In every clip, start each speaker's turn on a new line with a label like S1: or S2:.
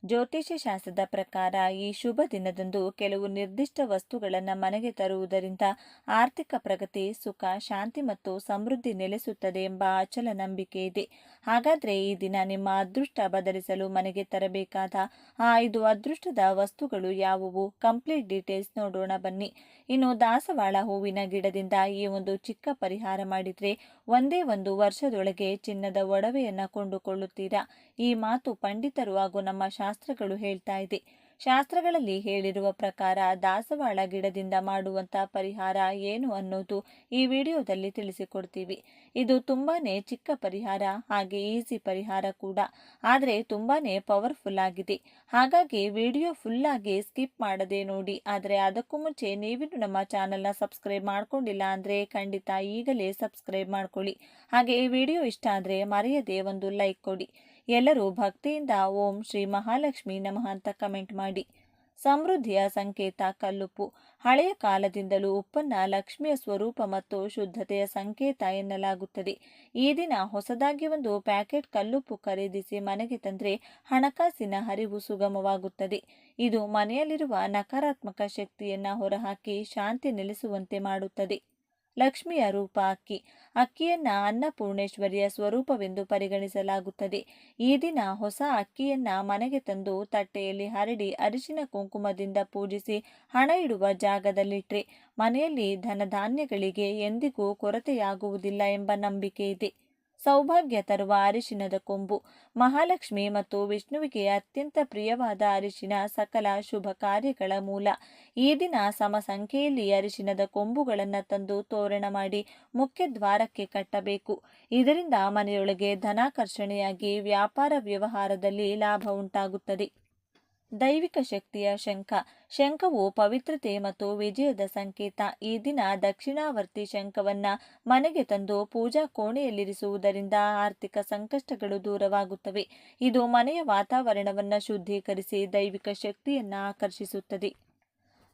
S1: ಜ್ಯೋತಿಷ್ಯ ಶಾಸ್ತ್ರದ ಪ್ರಕಾರ ಈ ಶುಭ ದಿನದಂದು ಕೆಲವು ನಿರ್ದಿಷ್ಟ ವಸ್ತುಗಳನ್ನು ಮನೆಗೆ ತರುವುದರಿಂದ ಆರ್ಥಿಕ ಪ್ರಗತಿ, ಸುಖ, ಶಾಂತಿ ಮತ್ತು ಸಮೃದ್ಧಿ ನೆಲೆಸುತ್ತದೆ ಎಂಬ ಅಚಲ ನಂಬಿಕೆ ಇದೆ. ಹಾಗಾದ್ರೆ ಈ ದಿನ ನಿಮ್ಮ ಅದೃಷ್ಟ ಬದಲಿಸಲು ಮನೆಗೆ ತರಬೇಕಾದ ಆ 5 ಅದೃಷ್ಟದ ವಸ್ತುಗಳು ಯಾವುವು? ಕಂಪ್ಲೀಟ್ ಡೀಟೇಲ್ಸ್ ನೋಡೋಣ ಬನ್ನಿ. ಇನ್ನು ದಾಸವಾಳ ಹೂವಿನ ಗಿಡದಿಂದ ಈ ಒಂದು ಚಿಕ್ಕ ಪರಿಹಾರ ಮಾಡಿದ್ರೆ ಒಂದೇ ಒಂದು ವರ್ಷದೊಳಗೆ ಚಿನ್ನದ ಒಡವೆಯನ್ನ ಕೊಂಡುಕೊಳ್ಳುತ್ತೀರಾ. ಈ ಮಾತು ಪಂಡಿತರು ಹಾಗೂ ನಮ್ಮ ಶಾಸ್ತ್ರಗಳು ಹೇಳ್ತಾ ಇದೆ. ಶಾಸ್ತ್ರಗಳಲ್ಲಿ ಹೇಳಿರುವ ಪ್ರಕಾರ ದಾಸವಾಳ ಗಿಡದಿಂದ ಮಾಡುವಂತ ಪರಿಹಾರ ಏನು ಅನ್ನೋದು ಈ ವಿಡಿಯೋದಲ್ಲಿ ತಿಳಿಸಿಕೊಡ್ತೀವಿ. ಇದು ತುಂಬಾನೇ ಚಿಕ್ಕ ಪರಿಹಾರ, ಹಾಗೆ ಈಸಿ ಪರಿಹಾರ ಕೂಡ, ಆದ್ರೆ ತುಂಬಾನೇ ಪವರ್ಫುಲ್ ಆಗಿದೆ. ಹಾಗಾಗಿ ವಿಡಿಯೋ ಫುಲ್ ಆಗಿ ಸ್ಕಿಪ್ ಮಾಡದೆ ನೋಡಿ. ಆದ್ರೆ ಅದಕ್ಕೂ ಮುಂಚೆ ನೀವಿನ್ನು ನಮ್ಮ ಚಾನೆಲ್ನ ಸಬ್ಸ್ಕ್ರೈಬ್ ಮಾಡ್ಕೊಂಡಿಲ್ಲ ಅಂದ್ರೆ ಖಂಡಿತ ಈಗಲೇ ಸಬ್ಸ್ಕ್ರೈಬ್ ಮಾಡ್ಕೊಳ್ಳಿ. ಹಾಗೆ ಈ ವಿಡಿಯೋ ಇಷ್ಟ ಆದ್ರೆ ಮರೆಯದೆ ಒಂದು ಲೈಕ್ ಕೊಡಿ. ಎಲ್ಲರೂ ಭಕ್ತಿಯಿಂದ ಓಂ ಶ್ರೀ ಮಹಾಲಕ್ಷ್ಮಿ ನಮಃ ಅಂತ ಕಮೆಂಟ್ ಮಾಡಿ. ಸಮೃದ್ಧಿಯ ಸಂಕೇತ ಕಲ್ಲುಪ್ಪು. ಹಳೆಯ ಕಾಲದಿಂದಲೂ ಉಪ್ಪನ್ನ ಲಕ್ಷ್ಮಿಯ ಸ್ವರೂಪ ಮತ್ತು ಶುದ್ಧತೆಯ ಸಂಕೇತ ಎನ್ನಲಾಗುತ್ತದೆ. ಈ ದಿನ ಹೊಸದಾಗಿ ಒಂದು ಪ್ಯಾಕೆಟ್ ಕಲ್ಲುಪ್ಪು ಖರೀದಿಸಿ ಮನೆಗೆ ತಂದ್ರೆ ಹಣಕಾಸಿನ ಹರಿವು ಸುಗಮವಾಗುತ್ತದೆ. ಇದು ಮನೆಯಲ್ಲಿರುವ ನಕಾರಾತ್ಮಕ ಶಕ್ತಿಯನ್ನ ಹೊರಹಾಕಿ ಶಾಂತಿ ನೆಲೆಸುವಂತೆ ಮಾಡುತ್ತದೆ. ಲಕ್ಷ್ಮಿಯ ರೂಪ ಅಕ್ಕಿ. ಅಕ್ಕಿಯನ್ನ ಅನ್ನಪೂರ್ಣೇಶ್ವರಿಯ ಸ್ವರೂಪವೆಂದು ಪರಿಗಣಿಸಲಾಗುತ್ತದೆ. ಈ ದಿನ ಹೊಸ ಅಕ್ಕಿಯನ್ನ ಮನೆಗೆ ತಂದು ತಟ್ಟೆಯಲ್ಲಿ ಹರಡಿ ಅರಿಶಿನ ಕುಂಕುಮದಿಂದ ಪೂಜಿಸಿ ಹಣ ಇಡುವ ಜಾಗದಲ್ಲಿಟ್ರೆ ಮನೆಯಲ್ಲಿ ಧನಧಾನ್ಯಗಳಿಗೆ ಎಂದಿಗೂ ಕೊರತೆಯಾಗುವುದಿಲ್ಲ ಎಂಬ ನಂಬಿಕೆ ಇದೆ. ಸೌಭಾಗ್ಯ ತರುವ ಅರಿಶಿನದ ಕೊಂಬು. ಮಹಾಲಕ್ಷ್ಮಿ ಮತ್ತು ವಿಷ್ಣುವಿಗೆ ಅತ್ಯಂತ ಪ್ರಿಯವಾದ ಅರಿಶಿನ ಸಕಲ ಶುಭ ಕಾರ್ಯಗಳ ಮೂಲ. ಈ ದಿನ ಸಮ ಸಂಖ್ಯೆಯಲ್ಲಿ ಅರಿಶಿನದ ಕೊಂಬುಗಳನ್ನು ತಂದು ತೋರಣ ಮಾಡಿ ಮುಖ್ಯ ದ್ವಾರಕ್ಕೆ ಕಟ್ಟಬೇಕು. ಇದರಿಂದ ಮನೆಯೊಳಗೆ ಧನಾಕರ್ಷಣೆಯಾಗಿ ವ್ಯಾಪಾರ ವ್ಯವಹಾರದಲ್ಲಿ ಲಾಭ ಉಂಟಾಗುತ್ತದೆ. ದೈವಿಕ ಶಕ್ತಿಯ ಶಂಖ. ಶಂಖವು ಪವಿತ್ರತೆ ಮತ್ತು ವಿಜಯದ ಸಂಕೇತ. ಈ ದಿನ ದಕ್ಷಿಣಾವರ್ತಿ ಶಂಖವನ್ನ ಮನೆಗೆ ತಂದು ಪೂಜಾ ಕೋಣೆಯಲ್ಲಿರಿಸುವುದರಿಂದ ಆರ್ಥಿಕ ಸಂಕಷ್ಟಗಳು ದೂರವಾಗುತ್ತವೆ. ಇದು ಮನೆಯ ವಾತಾವರಣವನ್ನ ಶುದ್ಧೀಕರಿಸಿ ದೈವಿಕ ಶಕ್ತಿಯನ್ನ ಆಕರ್ಷಿಸುತ್ತದೆ.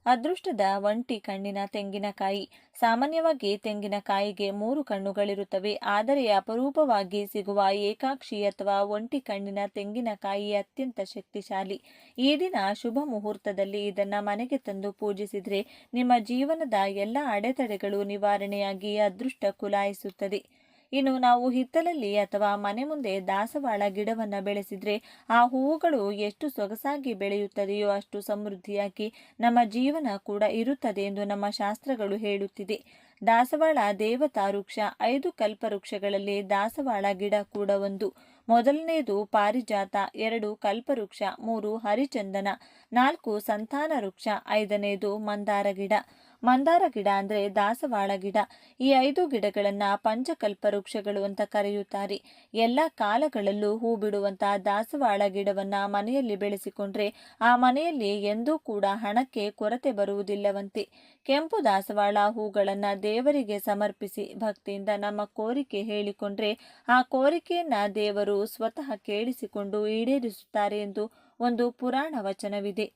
S1: ಅದೃಷ್ಟದ ಒಂಟಿ ಕಣ್ಣಿನ ತೆಂಗಿನಕಾಯಿ. ಸಾಮಾನ್ಯವಾಗಿ ತೆಂಗಿನಕಾಯಿಗೆ 3 ಕಣ್ಣುಗಳಿರುತ್ತವೆ, ಆದರೆ ಅಪರೂಪವಾಗಿ ಸಿಗುವ ಏಕಾಕ್ಷಿ ಅಥವಾ ಒಂಟಿ ಕಣ್ಣಿನ ತೆಂಗಿನಕಾಯಿ ಅತ್ಯಂತ ಶಕ್ತಿಶಾಲಿ. ಈ ದಿನ ಶುಭ ಮುಹೂರ್ತದಲ್ಲಿ ಇದನ್ನ ಮನೆಗೆ ತಂದು ಪೂಜಿಸಿದ್ರೆ ನಿಮ್ಮ ಜೀವನದ ಎಲ್ಲ ಅಡೆತಡೆಗಳು ನಿವಾರಣೆಯಾಗಿ ಅದೃಷ್ಟ ಕುಲಾಯಿಸುತ್ತದೆ. ಇನ್ನು ನಾವು ಹಿತ್ತಲಲ್ಲಿ ಅಥವಾ ಮನೆ ಮುಂದೆ ದಾಸವಾಳ ಗಿಡವನ್ನ ಬೆಳೆಸಿದ್ರೆ ಆ ಹೂವುಗಳು ಎಷ್ಟು ಸೊಗಸಾಗಿ ಬೆಳೆಯುತ್ತದೆಯೋ ಅಷ್ಟು ಸಮೃದ್ಧಿಯಾಗಿ ನಮ್ಮ ಜೀವನ ಕೂಡ ಇರುತ್ತದೆ ಎಂದು ನಮ್ಮ ಶಾಸ್ತ್ರಗಳು ಹೇಳುತ್ತಿದೆ. ದಾಸವಾಳ ದೇವತಾ ವೃಕ್ಷ. 5 ಕಲ್ಪವೃಕ್ಷಗಳಲ್ಲಿ ದಾಸವಾಳ ಗಿಡ ಕೂಡ ಒಂದು. ಮೊದಲನೆಯದು ಪಾರಿಜಾತ, 2 ಕಲ್ಪವೃಕ್ಷ, 3 ಹರಿಚಂದನ, 4 ಸಂತಾನ ವೃಕ್ಷ, 5ನೇದು ಮಂದಾರ ಗಿಡ. ಮಂದಾರ ಗಿಡ ಅಂದ್ರೆ ದಾಸವಾಳ ಗಿಡ. ಈ 5 ಗಿಡಗಳನ್ನ ಪಂಚಕಲ್ಪ ವೃಕ್ಷಗಳು ಅಂತ ಕರೆಯುತ್ತಾರೆ. ಎಲ್ಲ ಕಾಲಗಳಲ್ಲೂ ಹೂ ಬಿಡುವಂತಹ ದಾಸವಾಳ ಗಿಡವನ್ನ ಮನೆಯಲ್ಲಿ ಬೆಳೆಸಿಕೊಂಡ್ರೆ ಆ ಮನೆಯಲ್ಲಿ ಎಂದೂ ಕೂಡ ಹಣಕ್ಕೆ ಕೊರತೆ ಬರುವುದಿಲ್ಲವಂತೆ. ಕೆಂಪು ದಾಸವಾಳ ಹೂಗಳನ್ನ ದೇವರಿಗೆ ಸಮರ್ಪಿಸಿ ಭಕ್ತಿಯಿಂದ ನಮ್ಮ ಕೋರಿಕೆ ಹೇಳಿಕೊಂಡ್ರೆ ಆ ಕೋರಿಕೆಯನ್ನ ದೇವರು ಸ್ವತಃ ಕೇಳಿಸಿಕೊಂಡು ಈಡೇರಿಸುತ್ತಾರೆ ಎಂದು ಒಂದು ಪುರಾಣ ವಚನವಿದೆ.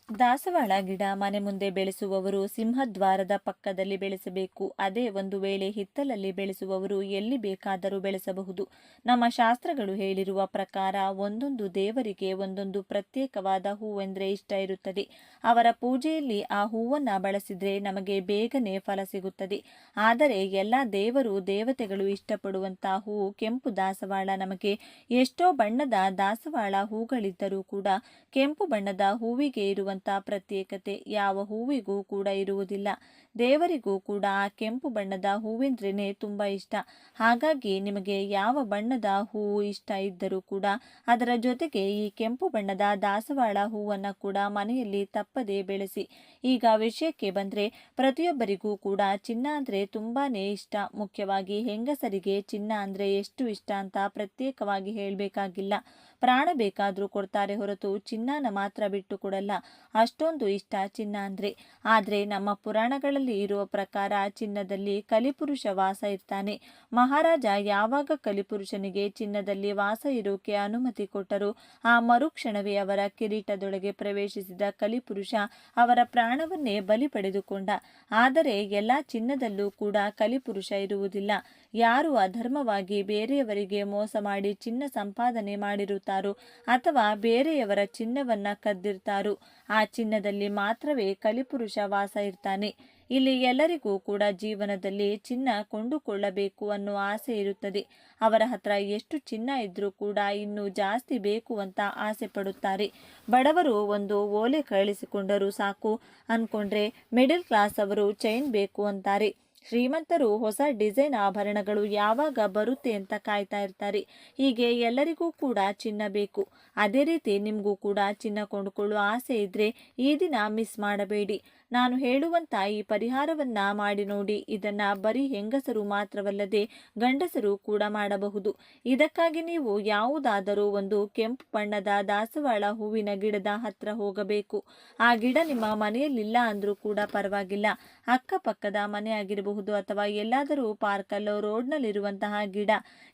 S1: ದಾಸವಾಳ ಗಿಡ ಮನೆ ಮುಂದೆ ಬೆಳೆಸುವವರು ಸಿಂಹದ್ವಾರದ ಪಕ್ಕದಲ್ಲಿ ಬೆಳೆಸಬೇಕು. ಅದೇ ಒಂದು ವೇಳೆ ಹಿತ್ತಲಲ್ಲಿ ಬೆಳೆಸುವವರು ಎಲ್ಲಿ ಬೇಕಾದರೂ ಬೆಳೆಸಬಹುದು. ನಮ್ಮ ಶಾಸ್ತ್ರಗಳು ಹೇಳಿರುವ ಪ್ರಕಾರ ಒಂದೊಂದು ದೇವರಿಗೆ ಒಂದೊಂದು ಪ್ರತ್ಯೇಕವಾದ ಹೂವೆಂದ್ರೆ ಇಷ್ಟ ಇರುತ್ತದೆ. ಅವರ ಪೂಜೆಯಲ್ಲಿ ಆ ಹೂವನ್ನ ಬಳಸಿದ್ರೆ ನಮಗೆ ಬೇಗನೆ ಫಲ ಸಿಗುತ್ತದೆ. ಆದರೆ ಎಲ್ಲ ದೇವರು ದೇವತೆಗಳು ಇಷ್ಟಪಡುವಂತಹ ಹೂವು ಕೆಂಪು ದಾಸವಾಳ. ನಮಗೆ ಎಷ್ಟೋ ಬಣ್ಣದ ದಾಸವಾಳ ಹೂಗಳಿದ್ದರೂ ಕೂಡ ಕೆಂಪು ಬಣ್ಣದ ಹೂವಿಗೆ ಇರುವಂತಹ ಪ್ರತ್ಯೇಕತೆ ಯಾವ ಹೂವಿಗೂ ಕೂಡ ಇರುವುದಿಲ್ಲ. ದೇವರಿಗೂ ಕೂಡ ಆ ಕೆಂಪು ಬಣ್ಣದ ಹೂವೆಂದ್ರೇನೆ ತುಂಬಾ ಇಷ್ಟ. ಹಾಗಾಗಿ ನಿಮಗೆ ಯಾವ ಬಣ್ಣದ ಹೂವು ಇಷ್ಟ ಇದ್ದರೂ ಕೂಡ ಅದರ ಜೊತೆಗೆ ಈ ಕೆಂಪು ಬಣ್ಣದ ದಾಸವಾಳ ಹೂವನ್ನ ಕೂಡ ಮನೆಯಲ್ಲಿ ತಪ್ಪದೆ ಬೆಳೆಸಿ. ಈಗ ವಿಷಯಕ್ಕೆ ಬಂದ್ರೆ ಪ್ರತಿಯೊಬ್ಬರಿಗೂ ಕೂಡ ಚಿನ್ನ ಅಂದ್ರೆ ತುಂಬಾನೇ ಇಷ್ಟ. ಮುಖ್ಯವಾಗಿ ಹೆಂಗಸರಿಗೆ ಚಿನ್ನ ಅಂದ್ರೆ ಎಷ್ಟು ಇಷ್ಟ ಅಂತ ಪ್ರತ್ಯೇಕವಾಗಿ ಹೇಳಬೇಕಾಗಿಲ್ಲ. ಪ್ರಾಣ ಬೇಕಾದ್ರೂ ಕೊಡ್ತಾರೆ ಹೊರತು ಚಿನ್ನನ ಮಾತ್ರ ಬಿಟ್ಟು ಕೊಡಲ್ಲ. ಅಷ್ಟೊಂದು ಇಷ್ಟ ಚಿನ್ನ ಅಂದ್ರೆ. ಆದ್ರೆ ನಮ್ಮ ಪುರಾಣಗಳಲ್ಲಿ ಇರುವ ಪ್ರಕಾರ ಚಿನ್ನದಲ್ಲಿ ಕಲಿಪುರುಷ ವಾಸ ಇರ್ತಾನೆ. ಮಹಾರಾಜ ಯಾವಾಗ ಕಲಿಪುರುಷನಿಗೆ ಚಿನ್ನದಲ್ಲಿ ವಾಸ ಇರೋಕೆ ಅನುಮತಿ ಕೊಟ್ಟರು ಆ ಮರುಕ್ಷಣವೇ ಅವರ ಕಿರೀಟದೊಳಗೆ ಪ್ರವೇಶಿಸಿದ ಕಲಿಪುರುಷ ಅವರ ಪ್ರಾಣವನ್ನೇ ಬಲಿ ಪಡೆದುಕೊಂಡ. ಆದರೆ ಎಲ್ಲಾ ಚಿನ್ನದಲ್ಲೂ ಕೂಡ ಕಲಿಪುರುಷ ಇರುವುದಿಲ್ಲ. ಯಾರು ಅಧರ್ಮವಾಗಿ ಬೇರೆಯವರಿಗೆ ಮೋಸ ಮಾಡಿ ಚಿನ್ನ ಸಂಪಾದನೆ ಮಾಡಿರುತ್ತಾರೆ ಮಾಡುತ್ತಾರೋ ಅಥವಾ ಬೇರೆಯವರ ಚಿನ್ನವನ್ನ ಕದ್ದಿರ್ತಾರೋ ಆ ಚಿನ್ನದಲ್ಲಿ ಮಾತ್ರವೇ ಕಲಿಪುರುಷ ವಾಸ ಇರ್ತಾನೆ. ಇಲ್ಲಿ ಎಲ್ಲರಿಗೂ ಕೂಡ ಜೀವನದಲ್ಲಿ ಚಿನ್ನ ಕೊಂಡುಕೊಳ್ಳಬೇಕು ಅನ್ನೋ ಆಸೆ ಇರುತ್ತದೆ. ಅವರ ಹತ್ರ ಎಷ್ಟು ಚಿನ್ನ ಇದ್ರೂ ಕೂಡ ಇನ್ನೂ ಜಾಸ್ತಿ ಬೇಕು ಅಂತ ಆಸೆ ಪಡುತ್ತಾರೆ. ಬಡವರು ಒಂದು ಓಲೆ ಕಳಿಸಿಕೊಂಡರೂ ಸಾಕು ಅನ್ಕೊಂಡ್ರೆ ಮಿಡಲ್ ಕ್ಲಾಸ್ ಅವರು ಚೈನ್ ಬೇಕು ಅಂತಾರೆ. ಶ್ರೀಮಂತರು ಹೊಸ ಡಿಸೈನ್ ಆಭರಣಗಳು ಯಾವಾಗ ಬರುತ್ತೆ ಅಂತ ಕಾಯ್ತಾ ಇರ್ತಾರೆ. ಹೀಗೆ ಎಲ್ಲರಿಗೂ ಕೂಡ ಚಿನ್ನ ಬೇಕು. ಅದೇ ರೀತಿ ನಿಮಗೂ ಕೂಡ ಚಿನ್ನ ಕೊಂಡುಕೊಳ್ಳುವ ಆಸೆ ಇದ್ರೆ ಈ ದಿನ ಮಿಸ್ ಮಾಡಬೇಡಿ. ನಾನು ಹೇಳುವಂತ ಈ ಪರಿಹಾರವನ್ನ ಮಾಡಿ ನೋಡಿ. ಇದನ್ನ ಬರೀ ಹೆಂಗಸರು ಮಾತ್ರವಲ್ಲದೆ ಗಂಡಸರು ಕೂಡ ಮಾಡಬಹುದು. ಇದಕ್ಕಾಗಿ ನೀವು ಯಾವುದಾದರೂ ಒಂದು ಕೆಂಪು ಬಣ್ಣದ ದಾಸವಾಳ ಹೂವಿನ ಗಿಡದ ಹತ್ರ ಹೋಗಬೇಕು. ಆ ಗಿಡ ನಿಮ್ಮ ಮನೆಯಲ್ಲಿಲ್ಲ ಅಂದ್ರೂ ಕೂಡ ಪರವಾಗಿಲ್ಲ, ಅಕ್ಕಪಕ್ಕದ ಮನೆ ಆಗಿರಬಹುದು ಅಥವಾ ಎಲ್ಲಾದರೂ ಪಾರ್ಕಲ್ಲೋ ರೋಡ್ನಲ್ಲಿರುವಂತಹ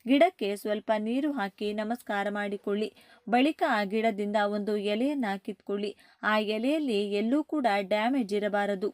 S1: ಗಿಡಕ್ಕೆ ಸ್ವಲ್ಪ ನೀರು ಹಾಕಿ ನಮಸ್ಕಾರ ಮಾಡಿಕೊಳ್ಳಿ. ಬಳಿಕ ಆ ಗಿಡದಿಂದ ಒಂದು ಎಲೆಯನ್ನ ಕಿತ್ಕೊಳ್ಳಿ. ಆ ಎಲೆಯಲ್ಲಿ ಎಲ್ಲೂ ಕೂಡ ಡ್ಯಾಮೇಜ್ ಇರಬಾರದು.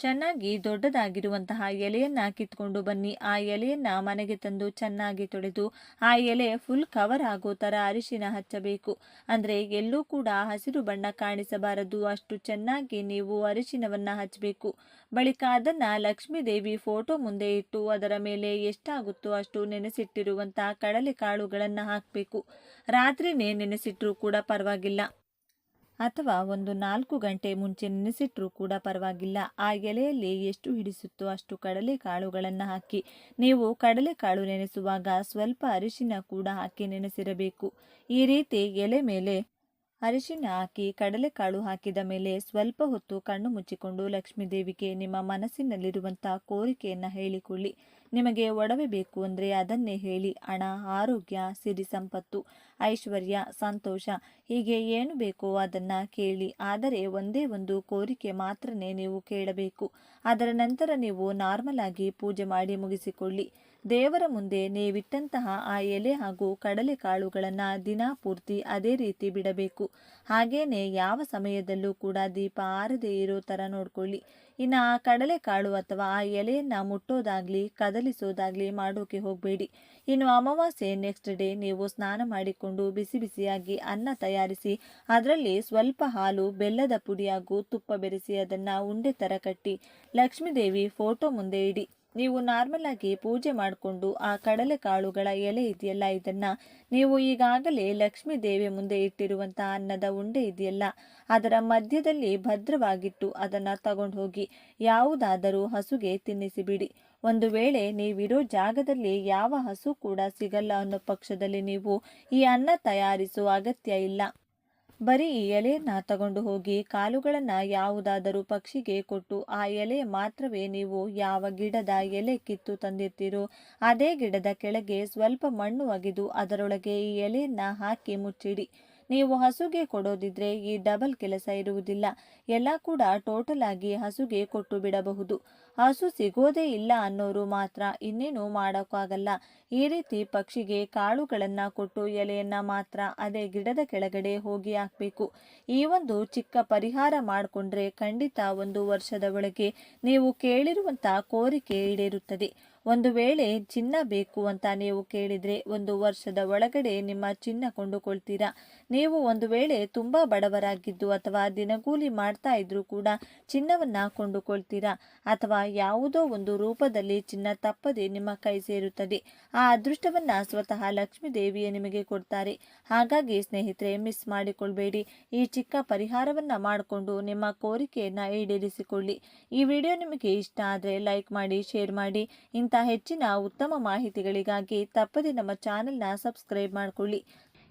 S1: ಚೆನ್ನಾಗಿ ದೊಡ್ಡದಾಗಿರುವಂತಹ ಎಲೆಯನ್ನ ಕಿತ್ಕೊಂಡು ಬನ್ನಿ. ಆ ಎಲೆಯನ್ನ ಮನೆಗೆ ತಂದು ಚೆನ್ನಾಗಿ ತೊಳೆದು ಆ ಎಲೆ ಫುಲ್ ಕವರ್ ಆಗೋ ತರ ಅರಿಶಿನ ಹಚ್ಚಬೇಕು. ಅಂದ್ರೆ ಎಲ್ಲೂ ಕೂಡ ಹಸಿರು ಬಣ್ಣ ಕಾಣಿಸಬಾರದು, ಅಷ್ಟು ಚೆನ್ನಾಗಿ ನೀವು ಅರಿಶಿನವನ್ನ ಹಚ್ಚಬೇಕು. ಬಳಿಕ ಅದನ್ನ ಲಕ್ಷ್ಮೀ ದೇವಿ ಫೋಟೋ ಮುಂದೆ ಇಟ್ಟು ಅದರ ಮೇಲೆ ಎಷ್ಟಾಗುತ್ತೋ ಅಷ್ಟು ನೆನೆಸಿಟ್ಟಿರುವಂತಹ ಕಡಲೆ ಕಾಳುಗಳನ್ನ ಹಾಕಬೇಕು. ರಾತ್ರಿನೇ ನೆನೆಸಿಟ್ರೂ ಕೂಡ ಪರವಾಗಿಲ್ಲ ಅಥವಾ ಒಂದು 4 ಗಂಟೆ ಮುಂಚೆ ನೆನೆಸಿಟ್ರೂ ಕೂಡ ಪರವಾಗಿಲ್ಲ. ಆ ಎಲೆಯಲ್ಲಿ ಎಷ್ಟು ಹಿಡಿಸುತ್ತೋ ಅಷ್ಟು ಕಡಲೆ ಕಾಳುಗಳನ್ನು ಹಾಕಿ. ನೀವು ಕಡಲೆಕಾಳು ನೆನೆಸುವಾಗ ಸ್ವಲ್ಪ ಅರಿಶಿನ ಕೂಡ ಹಾಕಿ ನೆನೆಸಿರಬೇಕು. ಈ ರೀತಿ ಎಲೆ ಮೇಲೆ ಅರಿಶಿನ ಹಾಕಿ ಕಡಲೆಕಾಳು ಹಾಕಿದ ಮೇಲೆ ಸ್ವಲ್ಪ ಹೊತ್ತು ಕಣ್ಣು ಮುಚ್ಚಿಕೊಂಡು ಲಕ್ಷ್ಮೀ ದೇವಿಗೆ ನಿಮ್ಮ ಮನಸ್ಸಿನಲ್ಲಿರುವಂತಹ ಕೋರಿಕೆಯನ್ನು ಹೇಳಿಕೊಳ್ಳಿ. ನಿಮಗೆ ಒಡವೆ ಬೇಕು ಅಂದರೆ ಅದನ್ನೇ ಹೇಳಿ. ಹಣ, ಆರೋಗ್ಯ, ಸಿರಿ ಸಂಪತ್ತು, ಐಶ್ವರ್ಯ, ಸಂತೋಷ ಹೀಗೆ ಏನು ಬೇಕೋ ಅದನ್ನು ಕೇಳಿ. ಆದರೆ ಒಂದೇ ಒಂದು ಕೋರಿಕೆ ಮಾತ್ರನೇ ನೀವು ಕೇಳಬೇಕು. ಅದರ ನಂತರ ನೀವು ನಾರ್ಮಲ್ ಆಗಿ ಪೂಜೆ ಮಾಡಿ ಮುಗಿಸಿಕೊಳ್ಳಿ. ದೇವರ ಮುಂದೆ ನೀವಿಟ್ಟಂತಹ ಆ ಎಲೆ ಹಾಗೂ ಕಡಲೆಕಾಳುಗಳನ್ನು ದಿನ ಪೂರ್ತಿ ಅದೇ ರೀತಿ ಬಿಡಬೇಕು. ಹಾಗೇನೆ ಯಾವ ಸಮಯದಲ್ಲೂ ಕೂಡ ದೀಪ ಆರದೇ ಇರೋ ಥರ ನೋಡ್ಕೊಳ್ಳಿ. ಇನ್ನು ಆ ಕಡಲೆಕಾಳು ಅಥವಾ ಆ ಎಲೆಯನ್ನು ಮುಟ್ಟೋದಾಗ್ಲಿ ಕದಲಿಸೋದಾಗ್ಲಿ ಮಾಡೋಕೆ ಹೋಗಬೇಡಿ. ಇನ್ನು ಅಮಾವಾಸ್ಯೆ ನೆಕ್ಸ್ಟ್ ಡೇ ನೀವು ಸ್ನಾನ ಮಾಡಿಕೊಂಡು ಬಿಸಿ ಬಿಸಿಯಾಗಿ ಅನ್ನ ತಯಾರಿಸಿ ಅದರಲ್ಲಿ ಸ್ವಲ್ಪ ಹಾಲು, ಬೆಲ್ಲದ ಪುಡಿ ಹಾಗೂ ತುಪ್ಪ ಬೆರೆಸಿ ಅದನ್ನು ಉಂಡೆ ಥರ ಕಟ್ಟಿ ಲಕ್ಷ್ಮೀ ದೇವಿ ಫೋಟೋ ಮುಂದೆ ಇಡಿ. ನೀವು ನಾರ್ಮಲ್ ಆಗಿ ಪೂಜೆ ಮಾಡಿಕೊಂಡು ಆ ಕಡಲೆಕಾಳುಗಳ ಎಲೆ ಇದೆಯಲ್ಲ, ಇದನ್ನ ನೀವು ಈಗಾಗಲೇ ಲಕ್ಷ್ಮೀ ದೇವಿ ಮುಂದೆ ಇಟ್ಟಿರುವಂತಹ ಅನ್ನದ ಉಂಡೆ ಇದೆಯಲ್ಲ ಅದರ ಮಧ್ಯದಲ್ಲಿ ಭದ್ರವಾಗಿಟ್ಟು ಅದನ್ನ ತಗೊಂಡು ಹೋಗಿ ಯಾವುದಾದರೂ ಹಸುಗೆ ತಿನ್ನಿಸಿಬಿಡಿ. ಒಂದು ವೇಳೆ ನೀವಿರೋ ಜಾಗದಲ್ಲಿ ಯಾವ ಹಸು ಕೂಡ ಸಿಗಲ್ಲ ಅನ್ನೋ ಪಕ್ಷದಲ್ಲಿ ನೀವು ಈ ಅನ್ನ ತಯಾರಿಸೋ ಅಗತ್ಯ ಇಲ್ಲ. ಬರೀ ಈ ಎಲೆಯನ್ನ ತಗೊಂಡು ಹೋಗಿ ಕಾಳುಗಳನ್ನು ಯಾವುದಾದರೂ ಪಕ್ಷಿಗೆ ಕೊಟ್ಟು ಆ ಎಲೆ ಮಾತ್ರವೇ ನೀವು ಯಾವ ಗಿಡದ ಎಲೆ ಕಿತ್ತು ತಂದಿರ್ತೀರೋ ಅದೇ ಗಿಡದ ಕೆಳಗೆ ಸ್ವಲ್ಪ ಮಣ್ಣು ಅಗೆದು ಅದರೊಳಗೆ ಈ ಎಲೆಯನ್ನ ಹಾಕಿ ಮುಚ್ಚಿಡಿ. ನೀವು ಹಸುಗೆ ಕೊಡೋದಿದ್ರೆ ಈ ಡಬಲ್ ಕೆಲಸ ಇರುವುದಿಲ್ಲ. ಎಲ್ಲ ಕೂಡ ಟೋಟಲ್ ಆಗಿ ಹಸುಗೆ ಕೊಟ್ಟು ಬಿಡಬಹುದು. ಹಸು ಸಿಗೋದೇ ಇಲ್ಲ ಅನ್ನೋರು ಮಾತ್ರ ಇನ್ನೇನು ಮಾಡೋಕ್ಕಾಗಲ್ಲ. ಈ ರೀತಿ ಪಕ್ಷಿಗೆ ಕಾಳುಗಳನ್ನು ಕೊಟ್ಟು ಎಲೆಯನ್ನ ಮಾತ್ರ ಅದೇ ಗಿಡದ ಕೆಳಗಡೆ ಹೋಗಿ ಹಾಕಬೇಕು. ಈ ಒಂದು ಚಿಕ್ಕ ಪರಿಹಾರ ಮಾಡಿಕೊಂಡ್ರೆ ಖಂಡಿತ 1 ವರ್ಷದ ಒಳಗೆ ನೀವು ಕೇಳಿರುವಂತ ಕೋರಿಕೆ ಈಡೇರುತ್ತದೆ. ಒಂದು ವೇಳೆ ಚಿನ್ನ ಬೇಕು ಅಂತ ನೀವು ಕೇಳಿದ್ರೆ 1 ವರ್ಷದ ಒಳಗಡೆ ನಿಮ್ಮ ಚಿನ್ನ ಕೊಂಡುಕೊಳ್ತೀರಾ. ನೀವು ಒಂದು ವೇಳೆ ತುಂಬಾ ಬಡವರಾಗಿದ್ದು ಅಥವಾ ದಿನಗೂಲಿ ಮಾಡ್ತಾ ಇದ್ರೂ ಕೂಡ ಚಿನ್ನವನ್ನ ಕೊಂಡುಕೊಳ್ತೀರಾ ಅಥವಾ ಯಾವುದೋ ಒಂದು ರೂಪದಲ್ಲಿ ಚಿನ್ನ ತಪ್ಪದೆ ನಿಮ್ಮ ಕೈ ಸೇರುತ್ತದೆ. ಆ ಅದೃಷ್ಟವನ್ನ ಸ್ವತಃ ಲಕ್ಷ್ಮೀ ದೇವಿಯೇ ನಿಮಗೆ ಕೊಡ್ತಾರೆ. ಹಾಗಾಗಿ ಸ್ನೇಹಿತರೆ, ಮಿಸ್ ಮಾಡಿಕೊಳ್ಬೇಡಿ. ಈ ಚಿಕ್ಕ ಪರಿಹಾರವನ್ನ ಮಾಡಿಕೊಂಡು ನಿಮ್ಮ ಕೋರಿಕೆಯನ್ನ ಈಡೇರಿಸಿಕೊಳ್ಳಿ. ಈ ವಿಡಿಯೋ ನಿಮಗೆ ಇಷ್ಟ ಆದರೆ ಲೈಕ್ ಮಾಡಿ, ಶೇರ್ ಮಾಡಿ. ಹೆಚ್ಚಿನ ಉತ್ತಮ ಮಾಹಿತಿಗಳಿಗಾಗಿ ತಪ್ಪದೆ ನಮ್ಮ ಚಾನೆಲ್ನ ಸಬ್ಸ್ಕ್ರೈಬ್ ಮಾಡಿಕೊಳ್ಳಿ.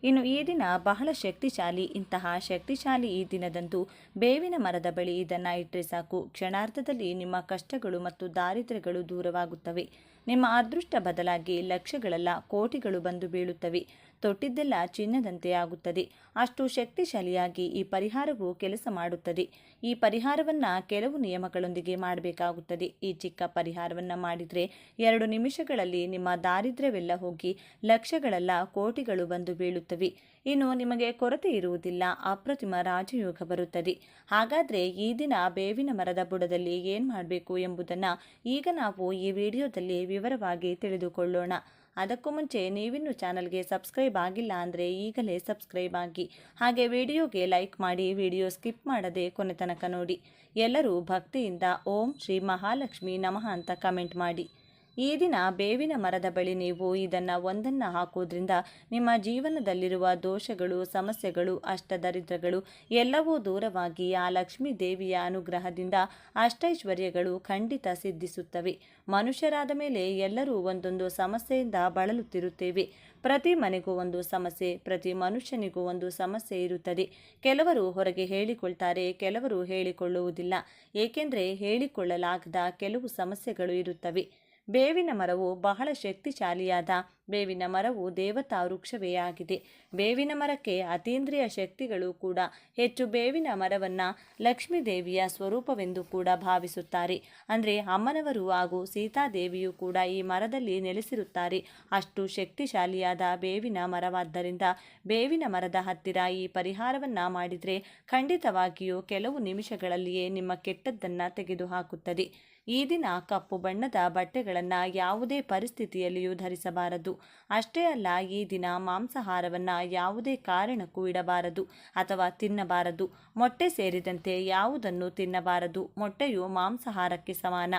S1: ಇನ್ನು ಈ ದಿನ ಬಹಳ ಶಕ್ತಿಶಾಲಿ. ಇಂತಹ ಶಕ್ತಿಶಾಲಿ ಈ ದಿನದಂದು ಬೇವಿನ ಮರದ ಬಳಿ ಇದನ್ನು ಇಟ್ಟರೆ ಸಾಕು, ಕ್ಷಣಾರ್ಧದಲ್ಲಿ ನಿಮ್ಮ ಕಷ್ಟಗಳು ಮತ್ತು ದಾರಿದ್ರ್ಯಗಳು ದೂರವಾಗುತ್ತವೆ. ನಿಮ್ಮ ಅದೃಷ್ಟ ಬದಲಾಗಿ ಲಕ್ಷಗಳಲ್ಲ ಕೋಟಿಗಳು ಬಂದು ಬೀಳುತ್ತವೆ. ತೊಟ್ಟಿದ್ದೆಲ್ಲ ಚಿನ್ನದಂತೆ ಆಗುತ್ತದೆ. ಅಷ್ಟು ಶಕ್ತಿಶಾಲಿಯಾಗಿ ಈ ಪರಿಹಾರವು ಕೆಲಸ ಮಾಡುತ್ತದೆ. ಈ ಪರಿಹಾರವನ್ನು ಕೆಲವು ನಿಯಮಗಳೊಂದಿಗೆ ಮಾಡಬೇಕಾಗುತ್ತದೆ. ಈ ಚಿಕ್ಕ ಪರಿಹಾರವನ್ನು ಮಾಡಿದರೆ 2 ನಿಮಿಷಗಳಲ್ಲಿ ನಿಮ್ಮ ದಾರಿದ್ರ್ಯವೆಲ್ಲ ಹೋಗಿ ಲಕ್ಷಗಳಲ್ಲ ಕೋಟಿಗಳು ಬಂದು ಬೀಳುತ್ತವೆ. ಇನ್ನು ನಿಮಗೆ ಕೊರತೆ ಇರುವುದಿಲ್ಲ, ಅಪ್ರತಿಮ ರಾಜಯೋಗ ಬರುತ್ತದೆ. ಹಾಗಾದರೆ ಈ ದಿನ ಬೇವಿನ ಮರದ ಬುಡದಲ್ಲಿ ಏನು ಮಾಡಬೇಕು ಎಂಬುದನ್ನು ಈಗ ನಾವು ಈ ವಿಡಿಯೋದಲ್ಲಿ ವಿವರವಾಗಿ ತಿಳಿದುಕೊಳ್ಳೋಣ. ಅದಕ್ಕೂ ಮುಂಚೆ ನೀವಿನ್ನೂ ಚಾನಲ್ಗೆ ಸಬ್ಸ್ಕ್ರೈಬ್ ಆಗಿಲ್ಲ ಅಂದರೆ ಈಗಲೇ ಸಬ್ಸ್ಕ್ರೈಬ್ ಆಗಿ, ಹಾಗೆ ವಿಡಿಯೋಗೆ ಲೈಕ್ ಮಾಡಿ, ವಿಡಿಯೋ ಸ್ಕಿಪ್ ಮಾಡದೆ ಕೊನೆ ತನಕ ನೋಡಿ. ಎಲ್ಲರೂ ಭಕ್ತಿಯಿಂದ ಓಂ ಶ್ರೀ ಮಹಾಲಕ್ಷ್ಮಿ ನಮಃ ಅಂತ ಕಮೆಂಟ್ ಮಾಡಿ. ಈ ದಿನ ಬೇವಿನ ಮರದ ಬಳಿ ನೀವು ಇದನ್ನು ಒಂದನ್ನು ಹಾಕೋದ್ರಿಂದ ನಿಮ್ಮ ಜೀವನದಲ್ಲಿರುವ ದೋಷಗಳು, ಸಮಸ್ಯೆಗಳು, ಅಷ್ಟದರಿದ್ರಗಳು ಎಲ್ಲವೂ ದೂರವಾಗಿ ಆ ಲಕ್ಷ್ಮೀ ದೇವಿಯ ಅನುಗ್ರಹದಿಂದ ಅಷ್ಟೈಶ್ವರ್ಯಗಳು ಖಂಡಿತ ಸಿದ್ಧಿಸುತ್ತವೆ. ಮನುಷ್ಯರಾದ ಮೇಲೆ ಎಲ್ಲರೂ ಒಂದೊಂದು ಸಮಸ್ಯೆಯಿಂದ ಬಳಲುತ್ತಿರುತ್ತೇವೆ. ಪ್ರತಿ ಮನೆಗೂ ಒಂದು ಸಮಸ್ಯೆ, ಪ್ರತಿ ಮನುಷ್ಯನಿಗೂ ಒಂದು ಸಮಸ್ಯೆ ಇರುತ್ತದೆ. ಕೆಲವರು ಹೊರಗೆ ಹೇಳಿಕೊಳ್ತಾರೆ, ಕೆಲವರು ಹೇಳಿಕೊಳ್ಳುವುದಿಲ್ಲ. ಏಕೆಂದರೆ ಹೇಳಿಕೊಳ್ಳಲಾಗದ ಕೆಲವು ಸಮಸ್ಯೆಗಳು ಇರುತ್ತವೆ. ಬೇವಿನ ಮರವು ಬಹಳ ಶಕ್ತಿಶಾಲಿಯಾದ ಬೇವಿನ ಮರವು ದೇವತಾ ವೃಕ್ಷವೇ ಆಗಿದೆ. ಬೇವಿನ ಮರಕ್ಕೆ ಅತೀಂದ್ರಿಯ ಶಕ್ತಿಗಳು ಕೂಡ ಹೆಚ್ಚು. ಬೇವಿನ ಮರವನ್ನು ಲಕ್ಷ್ಮೀ ದೇವಿಯ ಸ್ವರೂಪವೆಂದು ಕೂಡ ಭಾವಿಸುತ್ತಾರೆ. ಅಂದರೆ ಅಮ್ಮನವರು ಹಾಗೂ ಸೀತಾದೇವಿಯು ಕೂಡ ಈ ಮರದಲ್ಲಿ ನೆಲೆಸಿರುತ್ತಾರೆ. ಅಷ್ಟು ಶಕ್ತಿಶಾಲಿಯಾದ ಬೇವಿನ ಮರವಾದ್ದರಿಂದ ಬೇವಿನ ಮರದ ಹತ್ತಿರ ಈ ಪರಿಹಾರವನ್ನು ಮಾಡಿದರೆ ಖಂಡಿತವಾಗಿಯೂ ಕೆಲವು ನಿಮಿಷಗಳಲ್ಲಿಯೇ ನಿಮ್ಮ ಕೆಟ್ಟದ್ದನ್ನು ತೆಗೆದುಹಾಕುತ್ತದೆ. ಈ ದಿನ ಕಪ್ಪು ಬಣ್ಣದ ಬಟ್ಟೆಗಳನ್ನು ಯಾವುದೇ ಪರಿಸ್ಥಿತಿಯಲ್ಲಿಯೂ ಧರಿಸಬಾರದು. ಅಷ್ಟೇ ಅಲ್ಲ, ಈ ದಿನ ಮಾಂಸಾಹಾರವನ್ನು ಯಾವುದೇ ಕಾರಣಕ್ಕೂ ಇಡಬಾರದು ಅಥವಾ ತಿನ್ನಬಾರದು. ಮೊಟ್ಟೆ ಸೇರಿದಂತೆ ಯಾವುದನ್ನು ತಿನ್ನಬಾರದು. ಮೊಟ್ಟೆಯು ಮಾಂಸಾಹಾರಕ್ಕೆ ಸಮಾನ.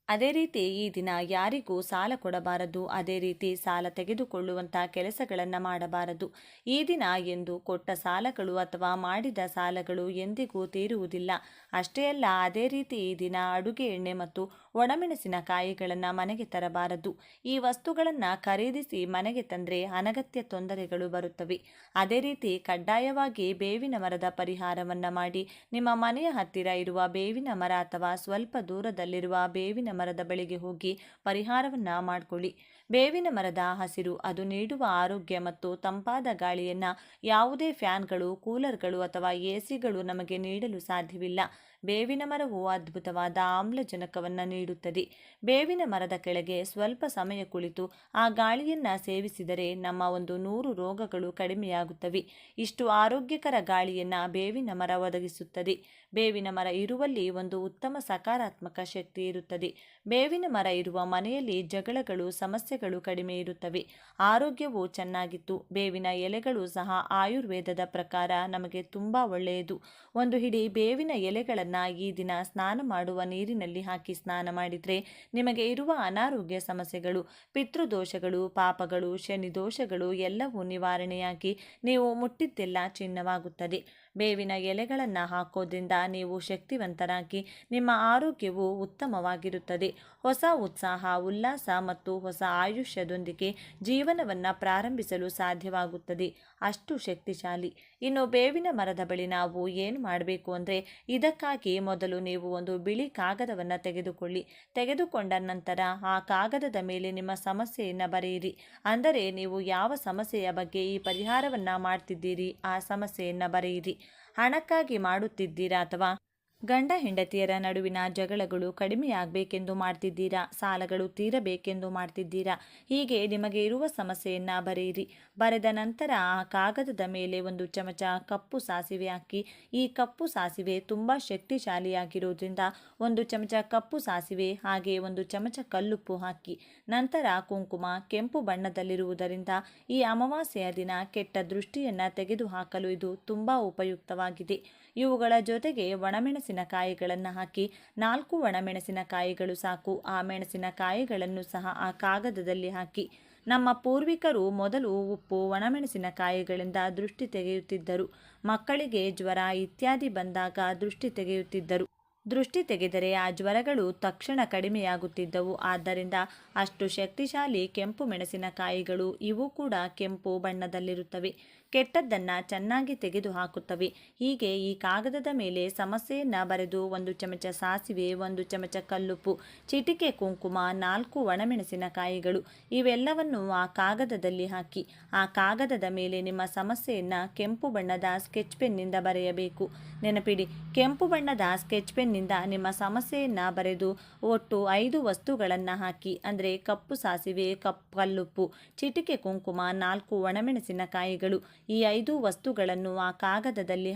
S1: ಅದೇ ರೀತಿ ಈ ದಿನ ಯಾರಿಗೂ ಸಾಲ ಕೊಡಬಾರದು. ಅದೇ ರೀತಿ ಸಾಲ ತೆಗೆದುಕೊಳ್ಳುವಂಥ ಕೆಲಸಗಳನ್ನು ಮಾಡಬಾರದು. ಈ ದಿನ ಎಂದು ಕೊಟ್ಟ ಸಾಲಗಳು ಅಥವಾ ಮಾಡಿದ ಸಾಲಗಳು ಎಂದಿಗೂ ತೀರುವುದಿಲ್ಲ. ಅಷ್ಟೇ ಅಲ್ಲ, ಅದೇ ರೀತಿ ಈ ದಿನ ಅಡುಗೆ ಎಣ್ಣೆ ಮತ್ತು ಒಣಮೆಣಸಿನಕಾಯಿಗಳನ್ನು ಮನೆಗೆ ತರಬಾರದು. ಈ ವಸ್ತುಗಳನ್ನು ಖರೀದಿಸಿ ಮನೆಗೆ ತಂದರೆ ಅನಗತ್ಯ ತೊಂದರೆಗಳು ಬರುತ್ತವೆ. ಅದೇ ರೀತಿ ಕಡ್ಡಾಯವಾಗಿ ಬೇವಿನ ಮರದ ಪರಿಹಾರವನ್ನು ಮಾಡಿ. ನಿಮ್ಮ ಮನೆಯ ಹತ್ತಿರ ಇರುವ ಬೇವಿನ ಮರ ಅಥವಾ ಸ್ವಲ್ಪ ದೂರದಲ್ಲಿರುವ ಬೇವಿನ ಮರದ ಬಳಿಗೆ ಹೋಗಿ ಪರಿಹಾರವನ್ನು ಮಾಡಿಕೊಳ್ಳಿ. ಬೇವಿನ ಮರದ ಹಸಿರು ಅದು ನೀಡುವ ಆರೋಗ್ಯ ಮತ್ತು ತಂಪಾದ ಗಾಳಿಯನ್ನು ಯಾವುದೇ ಫ್ಯಾನ್ಗಳು, ಕೂಲರ್ಗಳು ಅಥವಾ ಎಸಿಗಳು ನಮಗೆ ನೀಡಲು ಸಾಧ್ಯವಿಲ್ಲ. ಬೇವಿನ ಮರವು ಅದ್ಭುತವಾದ ಆಮ್ಲಜನಕವನ್ನು ನೀಡುತ್ತದೆ. ಬೇವಿನ ಮರದ ಕೆಳಗೆ ಸ್ವಲ್ಪ ಸಮಯ ಕುಳಿತು ಆ ಗಾಳಿಯನ್ನು ಸೇವಿಸಿದರೆ ನಮ್ಮ 100 ರೋಗಗಳು ಕಡಿಮೆಯಾಗುತ್ತವೆ. ಇಷ್ಟು ಆರೋಗ್ಯಕರ ಗಾಳಿಯನ್ನು ಬೇವಿನ ಮರ ಒದಗಿಸುತ್ತದೆ. ಬೇವಿನ ಮರ ಇರುವಲ್ಲಿ ಒಂದು ಉತ್ತಮ ಸಕಾರಾತ್ಮಕ ಶಕ್ತಿ ಇರುತ್ತದೆ. ಬೇವಿನ ಮರ ಇರುವ ಮನೆಯಲ್ಲಿ ಜಗಳಗಳು, ಸಮಸ್ಯೆಗಳು ಕಡಿಮೆ ಇರುತ್ತವೆ. ಆರೋಗ್ಯವು ಚೆನ್ನಾಗಿತ್ತು. ಬೇವಿನ ಎಲೆಗಳು ಸಹ ಆಯುರ್ವೇದದ ಪ್ರಕಾರ ನಮಗೆ ತುಂಬ ಒಳ್ಳೆಯದು. ಒಂದು ಹಿಡಿ ಬೇವಿನ ಎಲೆಗಳನ್ನು ಈ ದಿನ ಸ್ನಾನ ಮಾಡುವ ನೀರಿನಲ್ಲಿ ಹಾಕಿ ಸ್ನಾನ ಮಾಡಿದರೆ ನಿಮಗೆ ಇರುವ ಅನಾರೋಗ್ಯ ಸಮಸ್ಯೆಗಳು, ಪಿತೃದೋಷಗಳು, ಪಾಪಗಳು, ಶನಿ ದೋಷಗಳು ಎಲ್ಲವೂ ನಿವಾರಣೆಯಾಗಿ ನೀವು ಮುಟ್ಟಿದ್ದೆಲ್ಲ ಚಿನ್ನವಾಗುತ್ತದೆ. ಬೇವಿನ ಎಲೆಗಳನ್ನು ಹಾಕೋದ್ರಿಂದ ನೀವು ಶಕ್ತಿವಂತರಾಗಿ ನಿಮ್ಮ ಆರೋಗ್ಯವು ಉತ್ತಮವಾಗಿರುತ್ತದೆ. ಹೊಸ ಉತ್ಸಾಹ, ಉಲ್ಲಾಸ ಮತ್ತು ಹೊಸ ಆಯುಷ್ಯದೊಂದಿಗೆ ಜೀವನವನ್ನು ಪ್ರಾರಂಭಿಸಲು ಸಾಧ್ಯವಾಗುತ್ತದೆ. ಅಷ್ಟು ಶಕ್ತಿಶಾಲಿ. ಇನ್ನು ಬೇವಿನ ಮರದ ಬಳಿ ನಾವು ಏನು ಮಾಡಬೇಕು ಅಂದರೆ, ಇದಕ್ಕಾಗಿ ಮೊದಲು ನೀವು ಒಂದು ಬಿಳಿ ಕಾಗದವನ್ನು ತೆಗೆದುಕೊಂಡ ನಂತರ ಆ ಕಾಗದದ ಮೇಲೆ ನಿಮ್ಮ ಸಮಸ್ಯೆಯನ್ನು ಬರೆಯಿರಿ. ಅಂದರೆ ನೀವು ಯಾವ ಸಮಸ್ಯೆಯ ಬಗ್ಗೆ ಈ ಪರಿಹಾರವನ್ನು ಮಾಡ್ತಿದ್ದೀರಿ ಆ ಸಮಸ್ಯೆಯನ್ನು ಬರೆಯಿರಿ. ಹಣಕ್ಕಾಗಿ ಮಾಡುತ್ತಿದ್ದೀರಾ ಅಥವಾ ಗಂಡ ಹೆಂಡತಿಯರ ನಡುವಿನ ಜಗಳಗಳು ಕಡಿಮೆಯಾಗಬೇಕೆಂದು ಮಾಡ್ತಿದ್ದೀರಾ, ಸಾಲಗಳು ತೀರಬೇಕೆಂದು ಮಾಡ್ತಿದ್ದೀರಾ, ಹೀಗೆ ನಿಮಗೆ ಇರುವ ಸಮಸ್ಯೆಯನ್ನು ಬರೆಯಿರಿ. ಬರೆದ ನಂತರ ಆ ಕಾಗದದ ಮೇಲೆ ಒಂದು ಚಮಚ ಕಪ್ಪು ಸಾಸಿವೆ ಹಾಕಿ. ಈ ಕಪ್ಪು ಸಾಸಿವೆ ತುಂಬ ಶಕ್ತಿಶಾಲಿಯಾಗಿರೋದ್ರಿಂದ ಒಂದು ಚಮಚ ಕಪ್ಪು ಸಾಸಿವೆ, ಹಾಗೆ ಒಂದು ಚಮಚ ಕಲ್ಲುಪ್ಪು ಹಾಕಿ. ನಂತರ ಕುಂಕುಮ ಕೆಂಪು ಬಣ್ಣದಲ್ಲಿರುವುದರಿಂದ ಈ ಅಮಾವಾಸ್ಯೆಯ ದಿನ ಕೆಟ್ಟ ದೃಷ್ಟಿಯನ್ನು ತೆಗೆದುಹಾಕಲು ಇದು ತುಂಬ ಉಪಯುಕ್ತವಾಗಿದೆ. ಇವುಗಳ ಜೊತೆಗೆ ಒಣಮೆಣಸಿನಕಾಯಿಗಳನ್ನು ಹಾಕಿ. 4 ಒಣಮೆಣಸಿನಕಾಯಿಗಳು ಸಾಕು. ಆ ಮೆಣಸಿನಕಾಯಿಗಳನ್ನು ಸಹ ಆ ಕಾಗದದಲ್ಲಿ ಹಾಕಿ. ನಮ್ಮ ಪೂರ್ವಿಕರು ಮೊದಲು ಉಪ್ಪು, ಒಣಮೆಣಸಿನಕಾಯಿಗಳಿಂದ ದೃಷ್ಟಿ ತೆಗೆಯುತ್ತಿದ್ದರು. ಮಕ್ಕಳಿಗೆ ಜ್ವರ ಇತ್ಯಾದಿ ಬಂದಾಗ ದೃಷ್ಟಿ ತೆಗೆಯುತ್ತಿದ್ದರು. ದೃಷ್ಟಿ ತೆಗೆದರೆ ಆ ಜ್ವರಗಳು ತಕ್ಷಣ ಕಡಿಮೆಯಾಗುತ್ತಿದ್ದವು. ಆದ್ದರಿಂದ ಅಷ್ಟು ಶಕ್ತಿಶಾಲಿ ಕೆಂಪು ಮೆಣಸಿನಕಾಯಿಗಳು. ಇವು ಕೂಡ ಕೆಂಪು ಬಣ್ಣದಲ್ಲಿರುತ್ತವೆ. ಕೆಟ್ಟದ್ದನ್ನು ಚೆನ್ನಾಗಿ ತೆಗೆದುಹಾಕುತ್ತವೆ. ಹೀಗೆ ಈ ಕಾಗದದ ಮೇಲೆ ಸಮಸ್ಯೆಯನ್ನು ಬರೆದು ಒಂದು ಚಮಚ ಸಾಸಿವೆ, ಒಂದು ಚಮಚ ಕಲ್ಲುಪ್ಪು, ಚಿಟಿಕೆ ಕುಂಕುಮ, 4 ಒಣಮೆಣಸಿನಕಾಯಿಗಳು ಇವೆಲ್ಲವನ್ನು ಆ ಕಾಗದದಲ್ಲಿ ಹಾಕಿ. ಆ ಕಾಗದದ ಮೇಲೆ ನಿಮ್ಮ ಸಮಸ್ಯೆಯನ್ನು ಕೆಂಪು ಬಣ್ಣದ ಸ್ಕೆಚ್ ಪೆನ್ನಿಂದ ಬರೆಯಬೇಕು. ನೆನಪಿಡಿ, ಕೆಂಪು ಬಣ್ಣದ ಸ್ಕೆಚ್ ಪೆನ್ನಿಂದ ನಿಮ್ಮ ಸಮಸ್ಯೆಯನ್ನು ಬರೆದು ಒಟ್ಟು 5 ವಸ್ತುಗಳನ್ನು ಹಾಕಿ. ಅಂದರೆ ಕಪ್ಪು ಸಾಸಿವೆ, ಕಲ್ಲುಪ್ಪು, ಚಿಟಿಕೆ ಕುಂಕುಮ, 4 ಒಣಮೆಣಸಿನಕಾಯಿಗಳು ಈ 5 ವಸ್ತುಗಳನ್ನು ಆ ಕಾಗದದಲ್ಲಿ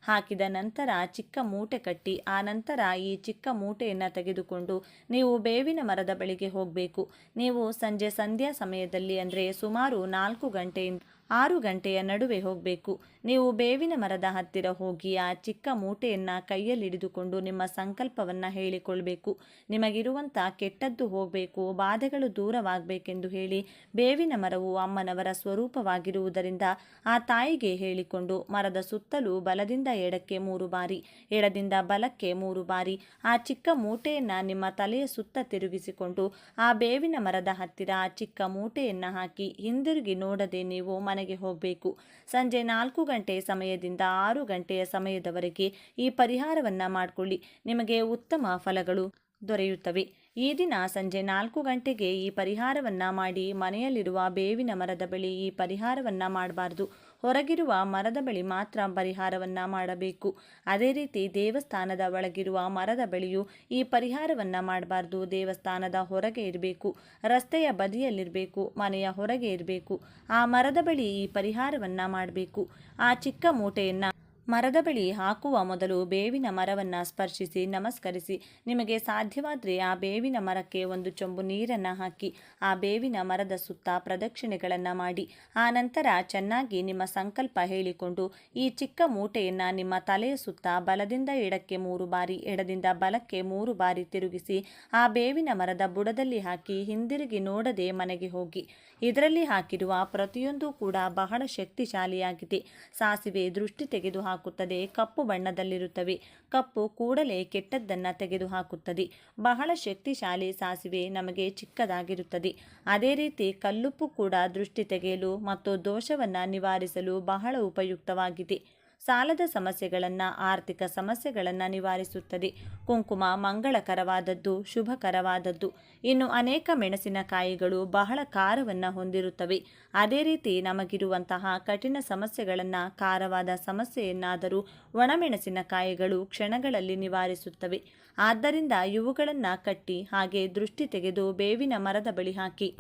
S1: ಹಾಕಿದ ನಂತರ ಚಿಕ್ಕ ಮೂಟೆ ಕಟ್ಟಿ ಆ ನಂತರ ಈ ಚಿಕ್ಕ ಮೂಟೆಯನ್ನು ತೆಗೆದುಕೊಂಡು ನೀವು ಬೇವಿನ ಮರದ ಬಳಿಗೆ ಹೋಗಬೇಕು. ನೀವು ಸಂಧ್ಯಾ ಸಮಯದಲ್ಲಿ ಅಂದರೆ ಸುಮಾರು 4 ಗಂಟೆಯಿಂದ 6 ಗಂಟೆಯ ನಡುವೆ ಹೋಗಬೇಕು. ನೀವು ಬೇವಿನ ಮರದ ಹತ್ತಿರ ಹೋಗಿ ಆ ಚಿಕ್ಕ ಮೂಟೆಯನ್ನು ಕೈಯಲ್ಲಿ ಹಿಡಿದುಕೊಂಡು ನಿಮ್ಮ ಸಂಕಲ್ಪವನ್ನು ಹೇಳಿಕೊಳ್ಬೇಕು. ನಿಮಗಿರುವಂಥ ಕೆಟ್ಟದ್ದು ಹೋಗಬೇಕು, ಬಾಧೆಗಳು ದೂರವಾಗಬೇಕೆಂದು ಹೇಳಿ ಬೇವಿನ ಮರವು ಅಮ್ಮನವರ ಸ್ವರೂಪವಾಗಿರುವುದರಿಂದ ಆ ತಾಯಿಗೆ ಹೇಳಿಕೊಂಡು ಮರದ ಸುತ್ತಲೂ ಬಲದಿಂದ ಎಡಕ್ಕೆ 3 ಬಾರಿ, ಎಡದಿಂದ ಬಲಕ್ಕೆ 3 ಬಾರಿ ಆ ಚಿಕ್ಕ ಮೂಟೆಯನ್ನು ನಿಮ್ಮ ತಲೆಯ ಸುತ್ತ ತಿರುಗಿಸಿಕೊಂಡು ಆ ಬೇವಿನ ಮರದ ಹತ್ತಿರ ಆ ಚಿಕ್ಕ ಮೂಟೆಯನ್ನು ಹಾಕಿ ಹಿಂದಿರುಗಿ ನೋಡದೆ ನೀವು ಮನೆಗೆ ಹೋಗಬೇಕು. ಸಂಜೆ 4 ಗಂಟೆ ಸಮಯದಿಂದ 6 ಗಂಟೆಯ ಸಮಯದವರೆಗೆ ಈ ಪರಿಹಾರವನ್ನು ಮಾಡಿಕೊಳ್ಳಿ. ನಿಮಗೆ ಉತ್ತಮ ಫಲಗಳು ದೊರೆಯುತ್ತವೆ. ಈ ದಿನ ಸಂಜೆ 4 ಗಂಟೆಗೆ ಈ ಪರಿಹಾರವನ್ನು ಮಾಡಿ ಮನೆಯಲ್ಲಿರುವ ಬೇವಿನ ಮರದ ಬಳಿ ಈ ಪರಿಹಾರವನ್ನು ಮಾಡಬಾರ್ದು. ಹೊರಗಿರುವ ಮರದ ಬಳಿ ಮಾತ್ರ ಪರಿಹಾರವನ್ನು ಮಾಡಬೇಕು. ಅದೇ ರೀತಿ ದೇವಸ್ಥಾನದ ಒಳಗಿರುವ ಮರದ ಬಳಿಯೂ ಈ ಪರಿಹಾರವನ್ನು ಮಾಡಬಾರ್ದು. ದೇವಸ್ಥಾನದ ಹೊರಗೆ ಇರಬೇಕು, ರಸ್ತೆಯ ಬದಿಯಲ್ಲಿರಬೇಕು, ಮನೆಯ ಹೊರಗೆ ಇರಬೇಕು. ಆ ಮರದ ಬಳಿ ಈ ಪರಿಹಾರವನ್ನು ಮಾಡಬೇಕು. ಆ ಚಿಕ್ಕ ಮೂಟೆಯನ್ನು ಮರದ ಬಳಿ ಹಾಕುವ ಮೊದಲು ಬೇವಿನ ಮರವನ್ನು ಸ್ಪರ್ಶಿಸಿ ನಮಸ್ಕರಿಸಿ ನಿಮಗೆ ಸಾಧ್ಯವಾದರೆ ಆ ಬೇವಿನ ಮರಕ್ಕೆ 1 ಚೊಂಬು ನೀರನ್ನು ಹಾಕಿ ಆ ಬೇವಿನ ಮರದ ಸುತ್ತ ಪ್ರದಕ್ಷಿಣೆಗಳನ್ನು ಮಾಡಿ ಆ ನಂತರ ಚೆನ್ನಾಗಿ ನಿಮ್ಮ ಸಂಕಲ್ಪ ಹೇಳಿಕೊಂಡು ಈ ಚಿಕ್ಕ ಮೂಟೆಯನ್ನು ನಿಮ್ಮ ತಲೆಯ ಸುತ್ತ ಬಲದಿಂದ ಎಡಕ್ಕೆ 3 ಬಾರಿ, ಎಡದಿಂದ ಬಲಕ್ಕೆ 3 ಬಾರಿ ತಿರುಗಿಸಿ ಆ ಬೇವಿನ ಮರದ ಬುಡದಲ್ಲಿ ಹಾಕಿ ಹಿಂದಿರುಗಿ ನೋಡದೆ ಮನೆಗೆ ಹೋಗಿ. ಇದರಲ್ಲಿ ಹಾಕಿರುವ ಪ್ರತಿಯೊಂದು ಕೂಡ ಬಹಳ ಶಕ್ತಿಶಾಲಿಯಾಗಿದೆ. ಸಾಸಿವೆ ದೃಷ್ಟಿ ತೆಗೆದುಹಾಕುತ್ತದೆ, ಕಪ್ಪು ಬಣ್ಣದಲ್ಲಿರುತ್ತವೆ. ಕಪ್ಪು ಕೂಡಲೇ ಕೆಟ್ಟದ್ದನ್ನು ತೆಗೆದುಹಾಕುತ್ತದೆ. ಬಹಳ ಶಕ್ತಿಶಾಲಿ ಸಾಸಿವೆ ನಮಗೆ ಚಿಕ್ಕದಾಗಿರುತ್ತದೆ. ಅದೇ ರೀತಿ ಕಲ್ಲುಪ್ಪು ಕೂಡ ದೃಷ್ಟಿ ತೆಗೆಯಲು ಮತ್ತು ದೋಷವನ್ನು ನಿವಾರಿಸಲು ಬಹಳ ಉಪಯುಕ್ತವಾಗಿದೆ. ಸಾಲದ ಸಮಸ್ಯೆಗಳನ್ನು, ಆರ್ಥಿಕ ಸಮಸ್ಯೆಗಳನ್ನು ನಿವಾರಿಸುತ್ತದೆ. ಕುಂಕುಮ ಮಂಗಳಕರವಾದದ್ದು, ಶುಭಕರವಾದದ್ದು. ಇನ್ನು ಅನೇಕ ಮೆಣಸಿನಕಾಯಿಗಳು ಬಹಳ ಖಾರವನ್ನು ಹೊಂದಿರುತ್ತವೆ. ಅದೇ ರೀತಿ ನಮಗಿರುವಂತಹ ಕಠಿಣ ಸಮಸ್ಯೆಗಳನ್ನು, ಖಾರವಾದ ಸಮಸ್ಯೆಯನ್ನಾದರೂ ಒಣಮೆಣಸಿನಕಾಯಿಗಳು ಕ್ಷಣಗಳಲ್ಲಿ ನಿವಾರಿಸುತ್ತವೆ. ಆದ್ದರಿಂದ ಇವುಗಳನ್ನು ಕಟ್ಟಿ ಹಾಗೆ ದೃಷ್ಟಿ ತೆಗೆದು ಬೇವಿನ ಮರದ ಬಳಿ ಹಾಕಿ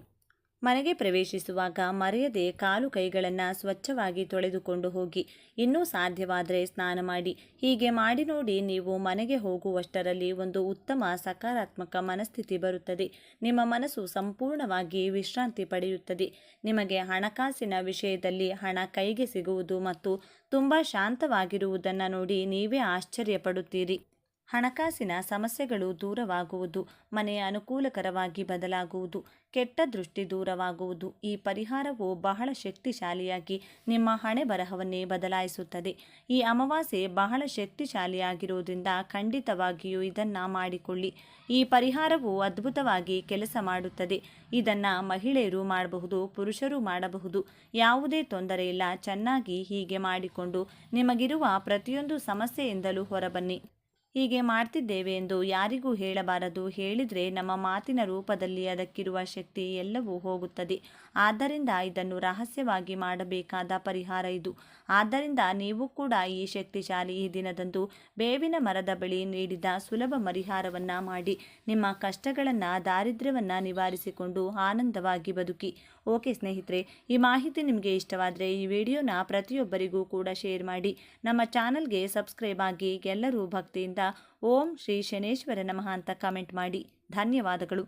S1: ಮನೆಗೆ ಪ್ರವೇಶಿಸುವಾಗ ಮರೆಯದೆ ಕಾಲು ಕೈಗಳನ್ನು ಸ್ವಚ್ಛವಾಗಿ ತೊಳೆದುಕೊಂಡು ಹೋಗಿ. ಇನ್ನೂ ಸಾಧ್ಯವಾದರೆ ಸ್ನಾನ ಮಾಡಿ. ಹೀಗೆ ಮಾಡಿ ನೋಡಿ, ನೀವು ಮನೆಗೆ ಹೋಗುವಷ್ಟರಲ್ಲಿ ಒಂದು ಉತ್ತಮ ಸಕಾರಾತ್ಮಕ ಮನಸ್ಥಿತಿ ಬರುತ್ತದೆ. ನಿಮ್ಮ ಮನಸ್ಸು ಸಂಪೂರ್ಣವಾಗಿ ವಿಶ್ರಾಂತಿ ಪಡೆಯುತ್ತದೆ. ನಿಮಗೆ ಹಣಕಾಸಿನ ವಿಷಯದಲ್ಲಿ ಹಣ ಕೈಗೆ ಸಿಗುವುದು ಮತ್ತು ತುಂಬ ಶಾಂತವಾಗಿರುವುದನ್ನು ನೋಡಿ ನೀವೇ ಆಶ್ಚರ್ಯಪಡುತ್ತೀರಿ. ಹಣಕಾಸಿನ ಸಮಸ್ಯೆಗಳು ದೂರವಾಗುವುದು, ಮನೆ ಅನುಕೂಲಕರವಾಗಿ ಬದಲಾಗುವುದು, ಕೆಟ್ಟ ದೃಷ್ಟಿ ದೂರವಾಗುವುದು. ಈ ಪರಿಹಾರವು ಬಹಳ ಶಕ್ತಿಶಾಲಿಯಾಗಿ ನಿಮ್ಮ ಹಣೆ ಬರಹವನ್ನೇ ಬದಲಾಯಿಸುತ್ತದೆ. ಈ ಅಮಾವಾಸ್ಯೆ ಬಹಳ ಶಕ್ತಿಶಾಲಿಯಾಗಿರುವುದರಿಂದ ಖಂಡಿತವಾಗಿಯೂ ಇದನ್ನು ಮಾಡಿಕೊಳ್ಳಿ. ಈ ಪರಿಹಾರವು ಅದ್ಭುತವಾಗಿ ಕೆಲಸ ಮಾಡುತ್ತದೆ. ಇದನ್ನು ಮಹಿಳೆಯರು ಮಾಡಬಹುದು, ಪುರುಷರು ಮಾಡಬಹುದು. ಯಾವುದೇ ತೊಂದರೆ ಇಲ್ಲ. ಚೆನ್ನಾಗಿ ಹೀಗೆ ಮಾಡಿಕೊಂಡು ನಿಮಗಿರುವ ಪ್ರತಿಯೊಂದು ಸಮಸ್ಯೆಯಿಂದಲೂ ಹೊರಬನ್ನಿ. ಹೀಗೆ ಮಾಡ್ತಿದ್ದೇವೆ ಎಂದು ಯಾರಿಗೂ ಹೇಳಬಾರದು. ಹೇಳಿದರೆ ನಮ್ಮ ಮಾತಿನ ರೂಪದಲ್ಲಿ ಅದಕ್ಕಿರುವ ಶಕ್ತಿ ಎಲ್ಲವೂ ಹೋಗುತ್ತದೆ. ಆದ್ದರಿಂದ ಇದನ್ನು ರಹಸ್ಯವಾಗಿ ಮಾಡಬೇಕಾದ ಪರಿಹಾರ ಇದು. ಆದ್ದರಿಂದ ನೀವು ಕೂಡ ಈ ಶಕ್ತಿಶಾಲಿ ಈ ದಿನದಂದು ಬೇವಿನ ಮರದ ಬಳಿ ನೀಡಿದ ಸುಲಭ ಪರಿಹಾರವನ್ನು ಮಾಡಿ ನಿಮ್ಮ ಕಷ್ಟಗಳನ್ನು, ದಾರಿದ್ರ್ಯವನ್ನು ನಿವಾರಿಸಿಕೊಂಡು ಆನಂದವಾಗಿ ಬದುಕಿ. ಓಕೆ ಸ್ನೇಹಿತರೆ, ಈ ಮಾಹಿತಿ ನಿಮಗೆ ಇಷ್ಟವಾದರೆ ಈ ವಿಡಿಯೋನ ಪ್ರತಿಯೊಬ್ಬರಿಗೂ ಕೂಡ ಶೇರ್ ಮಾಡಿ. ನಮ್ಮ ಚಾನಲ್ಗೆ ಸಬ್ಸ್ಕ್ರೈಬ್ ಆಗಿ. ಎಲ್ಲರೂ ಭಕ್ತಿಯಿಂದ ಓಂ ಶ್ರೀ ಶನೇಶ್ವರ ನಮಃ ಅಂತ ಕಮೆಂಟ್ ಮಾಡಿ. ಧನ್ಯವಾದಗಳು.